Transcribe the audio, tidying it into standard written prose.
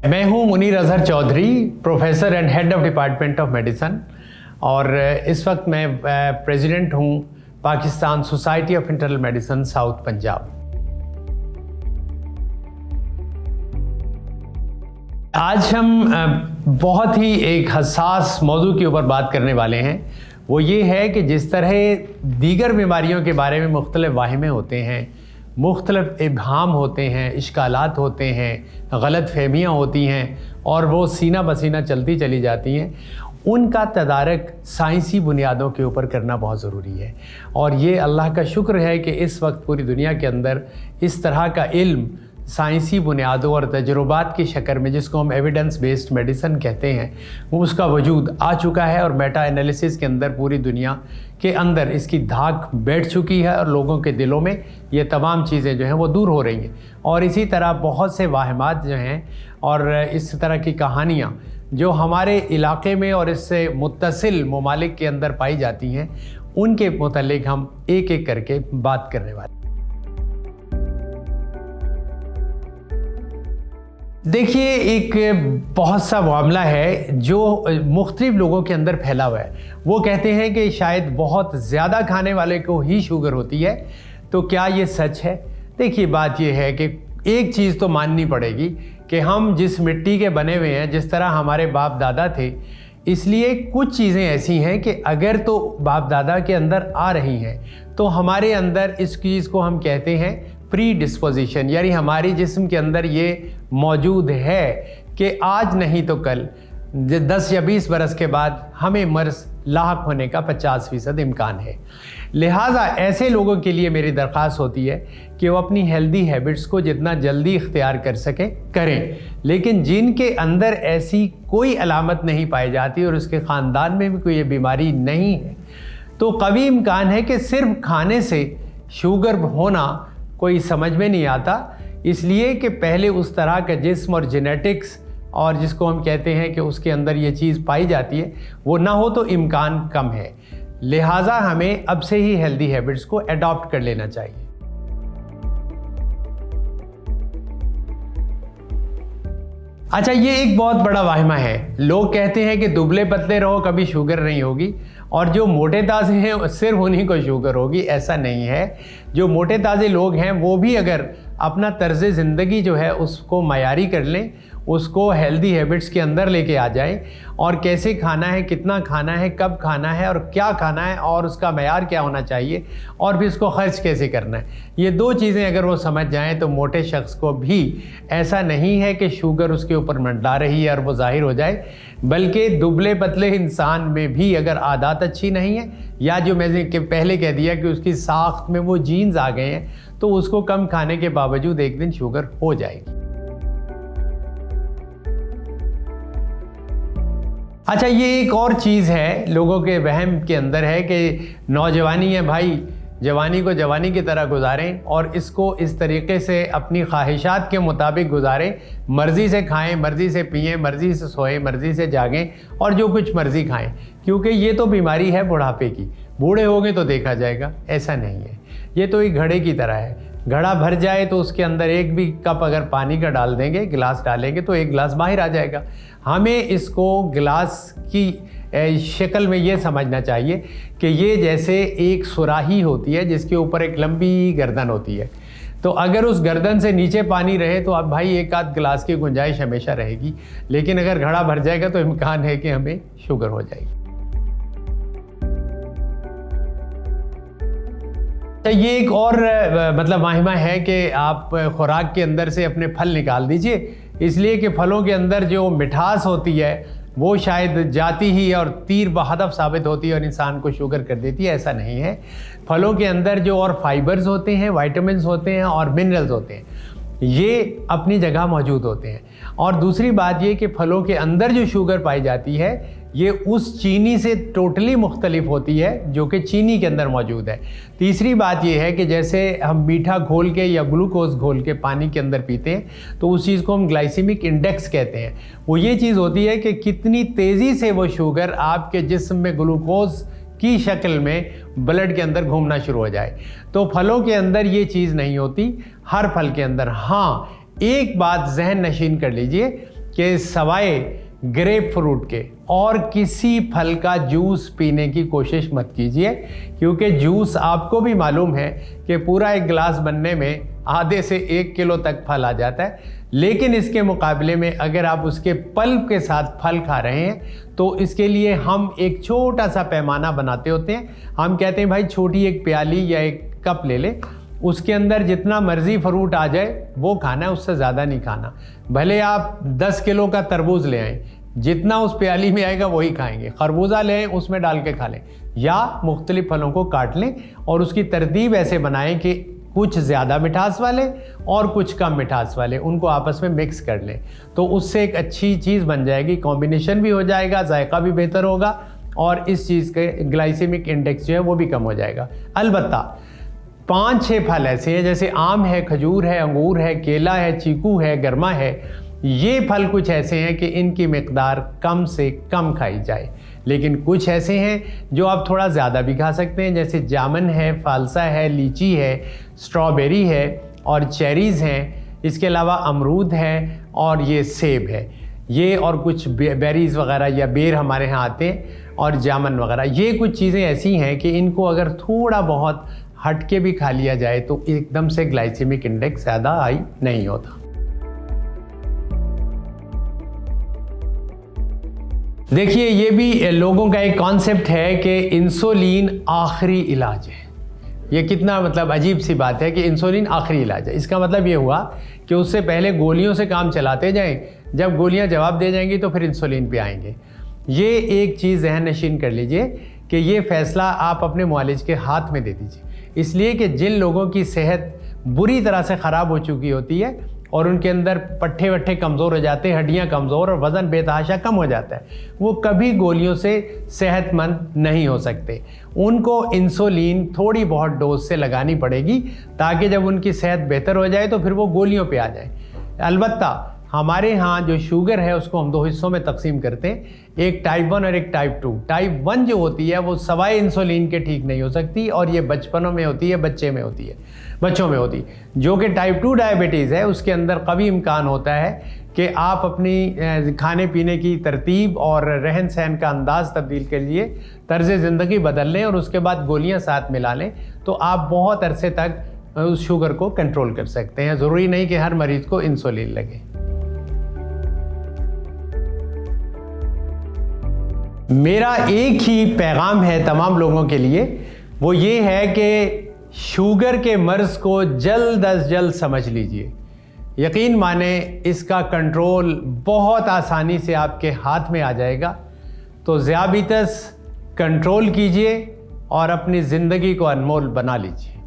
मैं हूं Munir Azhar Chaudhry, professor and head of department of medicine, और इस वक्त मैं प्रेसिडेंट हूं Pakistan Society of Internal Medicine South Punjab. आज हम बहुत ही एक हसास मौजू के ऊपर बात करने वाले हैं। वो ये है कि जिस तरह दीगर बीमारियों के बारे में मुख्तलिफ वाहिमे होते हैं, मुख्तलिफ इब्हाम होते हैं, इश्कालात होते हैं, गलत फहमियाँ होती हैं और वो सीना बसीना चलती चली जाती हैं, उनका तदारक साइंसी बुनियादों के ऊपर करना बहुत ज़रूरी है। और ये अल्लाह का शुक्र है कि इस वक्त पूरी दुनिया के अंदर इस तरह का इल्म साइंसी बुनियादों और तजुर्बात की शक्ल में, जिसको हम एविडेंस बेस्ड मेडिसिन कहते हैं, वो उसका वजूद आ चुका है। और मेटा एनालिसिस के अंदर पूरी दुनिया के अंदर इसकी धाक बैठ चुकी है और लोगों के दिलों में ये तमाम चीज़ें जो हैं वो दूर हो रही हैं। और इसी तरह बहुत से वाहिमात जो हैं और इस तरह की कहानियाँ जो हमारे इलाके में और इससे मुत्तसिल ममालिक के अंदर पाई जाती हैं, उनके मुतल्लिक हम एक एक करके बात करने वाले। देखिए, एक बहुत सा मामला है जो मुख्तलिफ लोगों के अंदर फैला हुआ है। वो कहते हैं कि शायद बहुत ज़्यादा खाने वाले को ही शुगर होती है। तो क्या ये सच है? देखिए, बात ये है कि एक चीज़ तो माननी पड़ेगी कि हम जिस मिट्टी के बने हुए हैं, जिस तरह हमारे बाप दादा थे, इसलिए कुछ चीज़ें ऐसी हैं कि अगर तो बाप दादा के अंदर आ रही हैं तो हमारे अंदर इस चीज़ को हम कहते हैं प्री डिस्पोजिशन, यानी हमारी जिस्म के अंदर ये मौजूद है कि आज नहीं तो कल 10 या 20 बरस के बाद हमें मर्ज लाहक होने का 50% इम्कान है। लिहाजा ऐसे लोगों के लिए मेरी दरख्वास्त होती है कि वो अपनी हेल्दी हैबिट्स को जितना जल्दी इख्तियार कर सकें करें। लेकिन जिनके अंदर ऐसी कोई अलामत नहीं पाई जाती और उसके ख़ानदान में भी कोई ये बीमारी नहीं है, तो कभी इम्कान है कि सिर्फ खाने से शुगर होना कोई समझ में नहीं आता, इसलिए कि पहले उस तरह का जिस्म और जेनेटिक्स और जिसको हम कहते हैं कि उसके अंदर ये चीज़ पाई जाती है, वो ना हो तो इम्कान कम है। लिहाजा हमें अब से ही हेल्दी हैबिट्स को अडॉप्ट कर लेना चाहिए। अच्छा, ये एक बहुत बड़ा वाहिमा है। लोग कहते हैं कि दुबले पतले रहो, कभी शुगर नहीं होगी, और जो मोटे ताज़े हैं सिर्फ उन्हीं को शुगर होगी। ऐसा नहीं है। जो मोटे ताज़े लोग हैं वो भी अगर अपना तर्ज़ ज़िंदगी जो है उसको मयारी कर लें, उसको हेल्दी हैबिट्स के अंदर लेके आ जाएं, और कैसे खाना है, कितना खाना है, कब खाना है और क्या खाना है और उसका मयार क्या होना चाहिए और फिर उसको खर्च कैसे करना है, ये 2 चीज़ें अगर वो समझ जाएं तो मोटे शख्स को भी ऐसा नहीं है कि शुगर उसके ऊपर मंडरा रही है और वो ज़ाहिर हो जाए। बल्कि दुबले पतले इंसान में भी अगर आदत अच्छी नहीं है, या जो मैंने पहले कह दिया कि उसकी साख्त में वो जीन्स आ गए हैं, तो उसको कम खाने के बावजूद एक दिन शुगर हो जाएगी। अच्छा, ये एक और चीज़ है लोगों के वहम के अंदर है कि नौजवानी है भाई, जवानी को जवानी की तरह गुजारें और इसको इस तरीके से अपनी ख्वाहिशात के मुताबिक गुजारें। मर्ज़ी से खाएं, मर्ज़ी से पिएं, मर्ज़ी से सोएं, मर्ज़ी से जागें और जो कुछ मर्ज़ी खाएं, क्योंकि ये तो बीमारी है बुढ़ापे की। बूढ़े होंगे तो देखा जाएगा, ऐसा नहीं है। ये तो एक घड़े की तरह है। घड़ा भर जाए तो उसके अंदर एक भी कप अगर पानी का डाल देंगे, गिलास डालेंगे, तो एक गिलास बाहर आ जाएगा। हमें इसको गिलास की शक्ल में ये समझना चाहिए कि ये जैसे एक सुराही होती है जिसके ऊपर एक लंबी गर्दन होती है। तो अगर उस गर्दन से नीचे पानी रहे तो अब भाई एक आध गिलास की गुंजाइश हमेशा रहेगी, लेकिन अगर घड़ा भर जाएगा तो इम्कान है कि हमें शुगर हो जाएगी। तो ये एक और मतलब वाहिमा है कि आप खुराक के अंदर से अपने फल निकाल दीजिए, इसलिए कि फलों के अंदर जो मिठास होती है वो शायद जाती ही और तीर बहदफ साबित होती है और इंसान को शुगर कर देती है। ऐसा नहीं है। फलों के अंदर जो और फाइबर्स होते हैं, विटामिन्स होते हैं और मिनरल्स होते हैं, ये अपनी जगह मौजूद होते हैं। और दूसरी बात ये कि फलों के अंदर जो शुगर पाई जाती है ये उस चीनी से टोटली मुख्तलिफ होती है जो कि चीनी के अंदर मौजूद है। तीसरी बात ये है कि जैसे हम मीठा घोल के या ग्लूकोज घोल के पानी के अंदर पीते हैं तो उस चीज़ को हम ग्लाइसेमिक इंडेक्स कहते हैं। वो ये चीज़ होती है कि कितनी तेज़ी से वो शुगर आपके जिस्म में ग्लूकोज की शक्ल में ब्लड के अंदर घूमना शुरू हो जाए। तो फलों के अंदर ये चीज़ नहीं होती, हर फल के अंदर। हाँ, एक बात जहन नशीन कर लीजिए कि सवाए ग्रेप फ्रूट के और किसी फल का जूस पीने की कोशिश मत कीजिए, क्योंकि जूस आपको भी मालूम है कि पूरा एक गिलास बनने में आधे से 1 किलो तक फल आ जाता है। लेकिन इसके मुकाबले में अगर आप उसके पल्प के साथ फल खा रहे हैं तो इसके लिए हम एक छोटा सा पैमाना बनाते होते हैं। हम कहते हैं भाई छोटी एक प्याली या एक कप ले ले, उसके अंदर जितना मर्जी फ्रूट आ जाए वो खाना है, उससे ज़्यादा नहीं खाना। भले आप 10 किलो का तरबूज ले आएँ, जितना उस प्याली में आएगा वही खाएंगे। खरबूजा ले आएँ, उसमें डाल के खा लें, या मुख्तलिफ फलों को काट लें और उसकी तरतीब ऐसे बनाएं कि कुछ ज़्यादा मिठास वाले और कुछ कम मिठास वाले, उनको आपस में मिक्स कर लें। तो उससे एक अच्छी चीज़ बन जाएगी, कॉम्बिनेशन भी हो जाएगा, जायका भी बेहतर होगा और इस चीज़ के ग्लाइसेमिक इंडेक्स जो है वो भी कम हो जाएगा। अलबत्ता 5-6 फल ऐसे हैं, जैसे आम है, खजूर है, अंगूर है, केला है, चीकू है, गरमा है। ये फल कुछ ऐसे हैं कि इनकी मिकदार कम से कम खाई जाए। लेकिन कुछ ऐसे हैं जो आप थोड़ा ज़्यादा भी खा सकते हैं, जैसे जामुन है, फालसा है, लीची है, स्ट्रॉबेरी है और चेरीज़ हैं। इसके अलावा अमरूद है और ये सेब है। ये और कुछ बेरीज़ वगैरह या बेर हमारे यहाँ आते हैं और जामुन वगैरह। ये कुछ चीज़ें ऐसी हैं कि इनको अगर थोड़ा बहुत हट के भी खा लिया जाए तो एकदम से ग्लाइसेमिक इंडेक्स ज़्यादा हाई नहीं होता। देखिए, ये भी लोगों का एक कॉन्सेप्ट है कि इंसुलिन आखिरी इलाज है। ये कितना मतलब अजीब सी बात है कि इंसुलिन आखिरी इलाज है। इसका मतलब ये हुआ कि उससे पहले गोलियों से काम चलाते जाएं, जब गोलियां जवाब दे जाएंगी तो फिर इंसुलिन पे आएंगे। ये एक चीज़ ज़हन नशीन कर लीजिए कि ये फ़ैसला आप अपने मुआलिज के हाथ में दे दीजिए, इसलिए कि जिन लोगों की सेहत बुरी तरह से ख़राब हो चुकी होती है और उनके अंदर पट्ठे वट्ठे कमज़ोर हो जाते हैं, हड्डियां कमज़ोर और वज़न बेतहाशा कम हो जाता है, वो कभी गोलियों से सेहतमंद नहीं हो सकते। उनको इंसुलिन थोड़ी बहुत डोज से लगानी पड़ेगी ताकि जब उनकी सेहत बेहतर हो जाए तो फिर वो गोलियों पे आ जाए। अलबत्ता हमारे यहाँ जो शुगर है उसको हम 2 हिस्सों में तकसीम करते हैं, एक टाइप 1 और एक टाइप 2। टाइप 1 जो होती है वो सवाए इंसुलिन के ठीक नहीं हो सकती और ये बचपनों में होती है, बच्चों में होती है। जो कि टाइप 2 डायबिटीज़ है, उसके अंदर कभी इम्कान होता है कि आप अपनी खाने पीने की तरतीब और रहन सहन का अंदाज़ तब्दील कर लिए, तर्ज़ ज़िंदगी बदल लें और उसके बाद गोलियाँ साथ मिला लें तो आप बहुत अरसे तक उस शुगर को कंट्रोल कर सकते हैं। ज़रूरी नहीं कि हर मरीज़ को इंसुलिन लगे। मेरा एक ही पैगाम है तमाम लोगों के लिए, वो ये है कि शुगर के मर्ज़ को जल्द अज जल्द समझ लीजिए। यकीन माने इसका कंट्रोल बहुत आसानी से आपके हाथ में आ जाएगा। तो ज़ियाबितस कंट्रोल कीजिए और अपनी ज़िंदगी को अनमोल बना लीजिए।